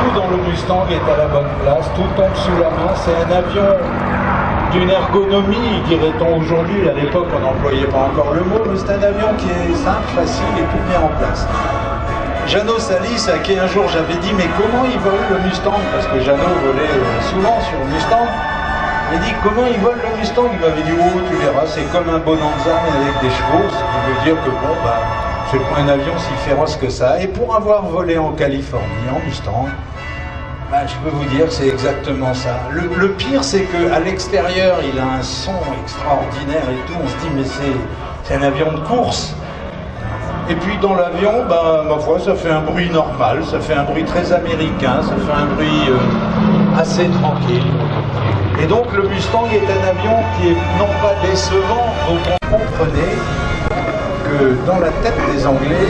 Tout dans le Mustang est à la bonne place, tout tombe sous la main. C'est un avion d'une ergonomie, dirait-on aujourd'hui. À l'époque, on n'employait pas encore le mot, mais c'est un avion qui est simple, facile et tout bien en place. Jeannot Salis, à qui un jour j'avais dit, mais comment il vole le Mustang? Parce que Jeannot volait souvent sur le Mustang. Il m'a dit, comment il vole le Mustang? Il m'avait dit, oh, tu verras, c'est comme un bonanza, mais avec des chevaux. Ce qui veut dire que, bon, bah, c'est pas un avion si féroce que ça. Et pour avoir volé en Californie, en Mustang, bah, je peux vous dire, c'est exactement ça. Le pire, c'est qu'à l'extérieur, il a un son extraordinaire et tout. On se dit, mais c'est un avion de course. Et puis dans l'avion, bah, ma foi, ça fait un bruit normal, ça fait un bruit très américain, ça fait un bruit assez tranquille. Et donc le Mustang est un avion qui est non pas décevant, donc on comprenait que dans la tête des Anglais,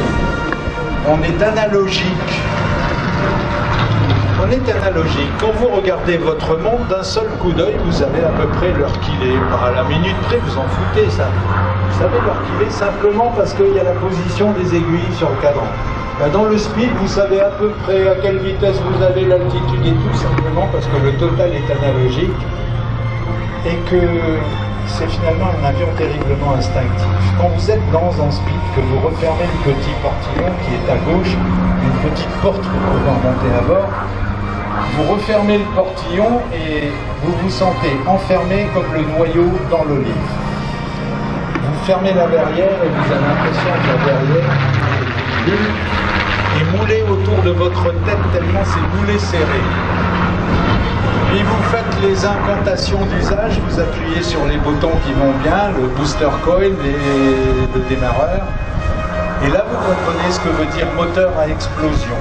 on est analogique. On est analogique. Quand vous regardez votre montre, d'un seul coup d'œil, vous savez à peu près l'heure qu'il est. À la minute près, vous en foutez, ça. Vous savez l'heure qu'il est simplement parce qu'il y a la position des aiguilles sur le cadran. Dans le speed, vous savez à peu près à quelle vitesse vous avez, l'altitude et tout, simplement parce que le total est analogique et que c'est finalement un avion terriblement instinctif. Quand vous êtes dans un speed, que vous refermez le petit portillon qui est à gauche, une petite porte que vous pouvez remonter à bord, vous refermez le portillon et vous vous sentez enfermé comme le noyau dans l'olive. Vous fermez la verrière et vous avez l'impression que la verrière est moulée autour de votre tête tellement c'est moulé serré. Puis vous faites les incantations d'usage, vous appuyez sur les boutons qui vont bien, le booster coil et le démarreur. Et là vous comprenez ce que veut dire moteur à explosion.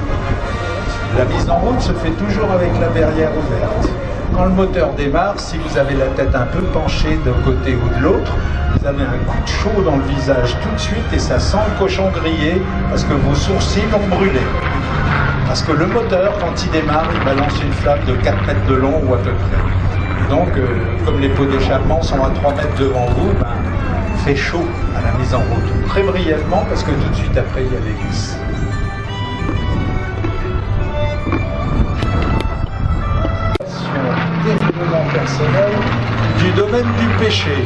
La mise en route se fait toujours avec la verrière ouverte. Quand le moteur démarre, si vous avez la tête un peu penchée d'un côté ou de l'autre, vous avez un coup de chaud dans le visage tout de suite et ça sent le cochon grillé parce que vos sourcils ont brûlé. Parce que le moteur, quand il démarre, il balance une flamme de 4 mètres de long ou à peu près. Et donc, comme les pots d'échappement sont à 3 mètres devant vous, ben, il fait chaud à la mise en route. Très brièvement, parce que tout de suite après, il y a l'hélice. Terriblement personnel du domaine du péché.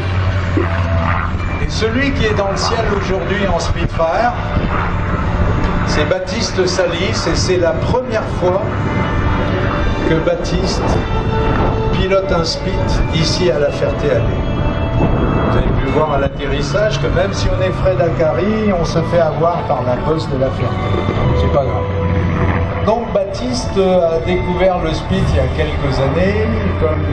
Et celui qui est dans le ciel aujourd'hui en Spitfire, c'est Baptiste Salis et c'est la première fois que Baptiste pilote un Spit ici à La Ferté-Alais. Vous avez pu voir à l'atterrissage que même si on est Fred Acari, on se fait avoir par la poste de La Ferté. C'est pas grave. Donc Baptiste a découvert le Spit il y a quelques années, comme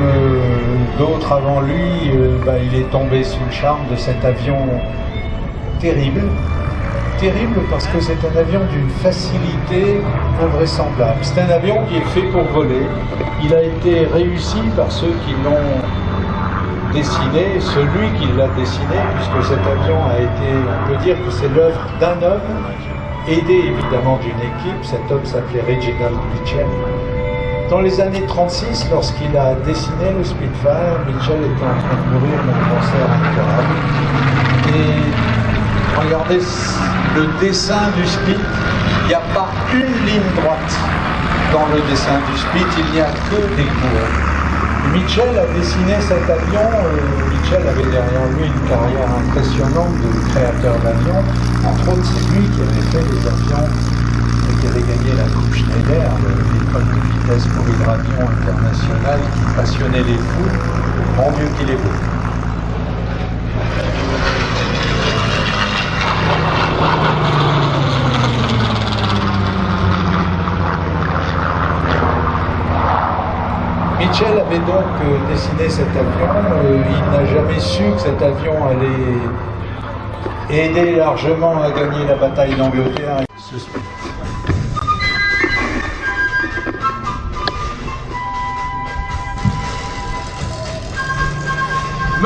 d'autres avant lui, il est tombé sous le charme de cet avion terrible. Terrible parce que c'est un avion d'une facilité invraisemblable. C'est un avion qui est fait pour voler. Il a été réussi par ceux qui l'ont dessiné, celui qui l'a dessiné, puisque cet avion a été, on peut dire que c'est l'œuvre d'un homme, aidé évidemment d'une équipe. Cet homme s'appelait Reginald Mitchell. Dans les années 36, lorsqu'il a dessiné le Spitfire, Mitchell était en train de mourir d'un cancer incurable. Et regardez le dessin du Spit, il n'y a pas une ligne droite dans le dessin du Spit, il n'y a que des courbes. Mitchell a dessiné cet avion. Mitchell avait derrière lui une carrière impressionnante de créateur d'avions. Entre autres, c'est lui qui avait fait les avions et qui avait gagné la Coupe Schneider, l'épreuve de vitesse pour hydravion internationale qui passionnait les fous. Mon Dieu qu'il est beau. Mitchell avait donc dessiné cet avion. Il n'a jamais su que cet avion allait aider largement à gagner la bataille d'Angleterre.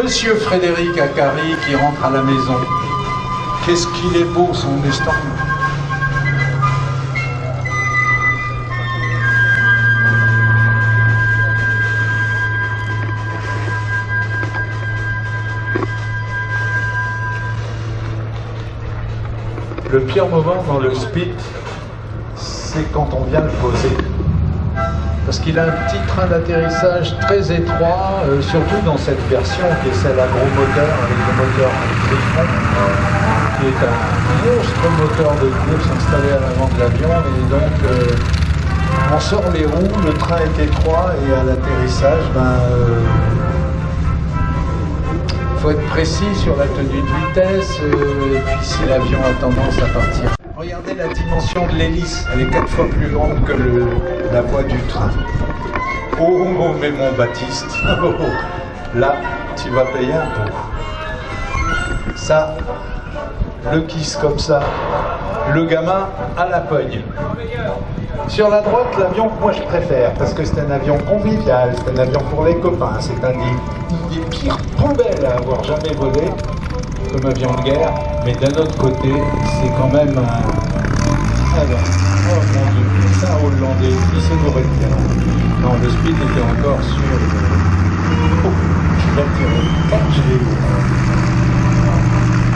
Monsieur Frédéric Acari qui rentre à la maison. Qu'est-ce qu'il est beau son Mustang! Le pire moment dans le Spit, c'est quand on vient le poser. parce qu'il a un petit train d'atterrissage très étroit, surtout dans cette version qui est celle à gros moteur, avec le moteur Griffon, qui est un monstre moteur de course installé à l'avant de l'avion, et donc on sort les roues, le train est étroit, et à l'atterrissage, faut être précis sur la tenue de vitesse, et puis si l'avion a tendance à partir. Regardez la dimension de l'hélice, elle est 4 fois plus grande que la voie du train. Oh, mais mon Baptiste, là, tu vas payer un pot. Ça, le kiss comme ça, le gamin à la pogne. Sur la droite, l'avion que moi je préfère, parce que c'est un avion convivial, c'est un avion pour les copains, c'est un des pires poubelles à avoir jamais volé, comme avion de guerre, mais d'un autre côté, c'est quand même un... Ah ben, oh mon Dieu, c'est un Hollandais, il s'est bourré de terrain. Non, le speed était encore sur... Oh, je vais le tirer. Oh, je l'ai vu.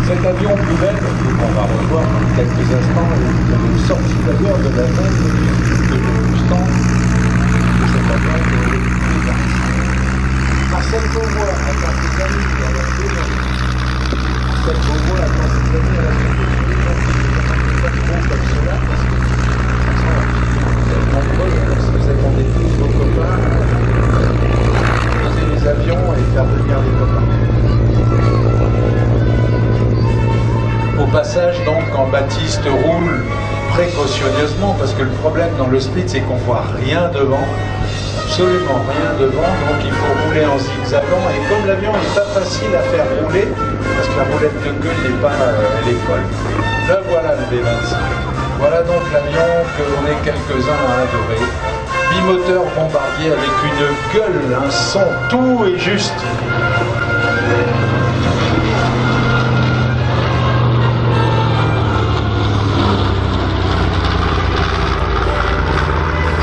Cet avion poubelle, qu'on va revoir dans quelques instants, est sorti d'ailleurs de la zone de stand de cet avion de Marcel Beauvois, à part ses amis, à la télé. Marcel Beauvois, à part ses amis, à la télé. Pas trop comme cela, parce que vous êtes nombreux, alors si vous attendez tous vos copains, poser les avions et faire venir les copains. Au passage, donc, quand Baptiste roule précautionneusement, parce que le problème dans le speed, c'est qu'on voit rien devant, absolument rien devant, donc il faut rouler en zigzagant, et comme l'avion n'est pas facile à faire rouler, parce que la roulette de gueule n'est pas, elle est folle. Là, voilà le B-25. Voilà donc l'avion qu'on est quelques-uns à adorer. Bimoteur bombardier avec une gueule, un son, tout est juste.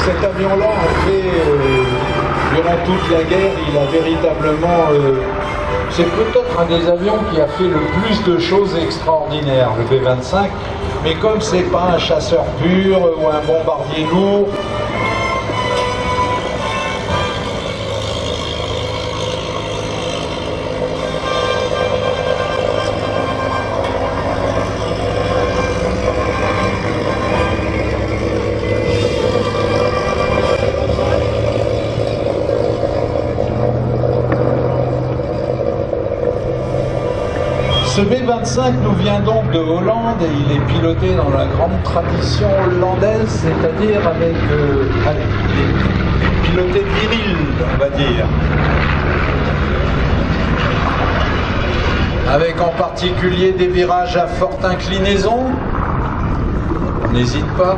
Cet avion-là a fait, durant toute la guerre, il a véritablement... c'est peut-être un des avions qui a fait le plus de choses extraordinaires, le B-25, mais comme c'est pas un chasseur pur ou un bombardier lourd, ce B-25 nous vient donc de Hollande et il est piloté dans la grande tradition hollandaise, c'est-à-dire avec, il est piloté viril, on va dire. Avec en particulier des virages à forte inclinaison, on n'hésite pas.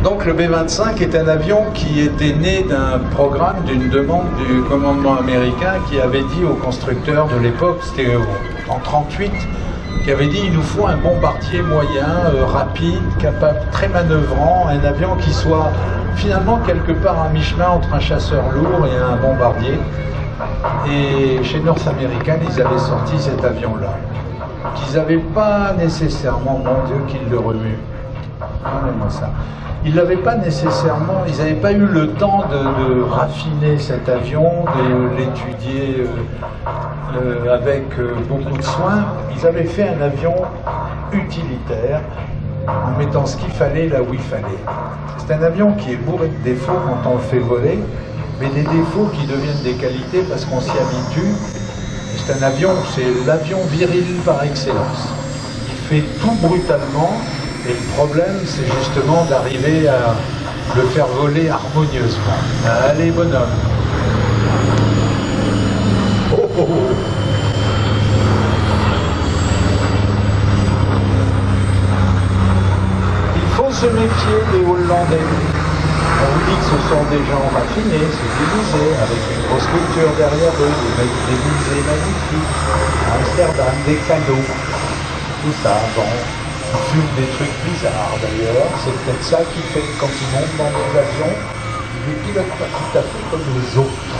Donc le B-25 est un avion qui était né d'un programme, d'une demande du commandement américain qui avait dit aux constructeurs de l'époque, c'était en 1938, qui avait dit il nous faut un bombardier moyen, rapide, capable, très manœuvrant, un avion qui soit finalement quelque part à mi-chemin entre un chasseur lourd et un bombardier. Et chez North American, ils avaient sorti cet avion-là, qu'ils n'avaient pas nécessairement, mon Dieu, qu'ils le remuent. Regardez-moi ça. Ils n'avaient pas nécessairement, ils n'avaient pas eu le temps de raffiner cet avion, de l'étudier avec beaucoup de soin. Ils avaient fait un avion utilitaire en mettant ce qu'il fallait là où il fallait. C'est un avion qui est bourré de défauts quand on le fait voler, mais des défauts qui deviennent des qualités parce qu'on s'y habitue. C'est un avion, c'est l'avion viril par excellence. Il fait tout brutalement. Et le problème, c'est justement d'arriver à le faire voler harmonieusement. Allez, bonhomme. Oh, oh, oh. Il faut se méfier des Hollandais. On vous dit que ce sont des gens raffinés, civilisés, avec une grosse culture derrière eux, des musées magnifiques, à Amsterdam, des canaux, tout ça, bon. Ils fument des trucs bizarres d'ailleurs, c'est peut-être ça qui fait que quand ils montent dans les avions, ils ne pilotent pas tout à fait comme les autres.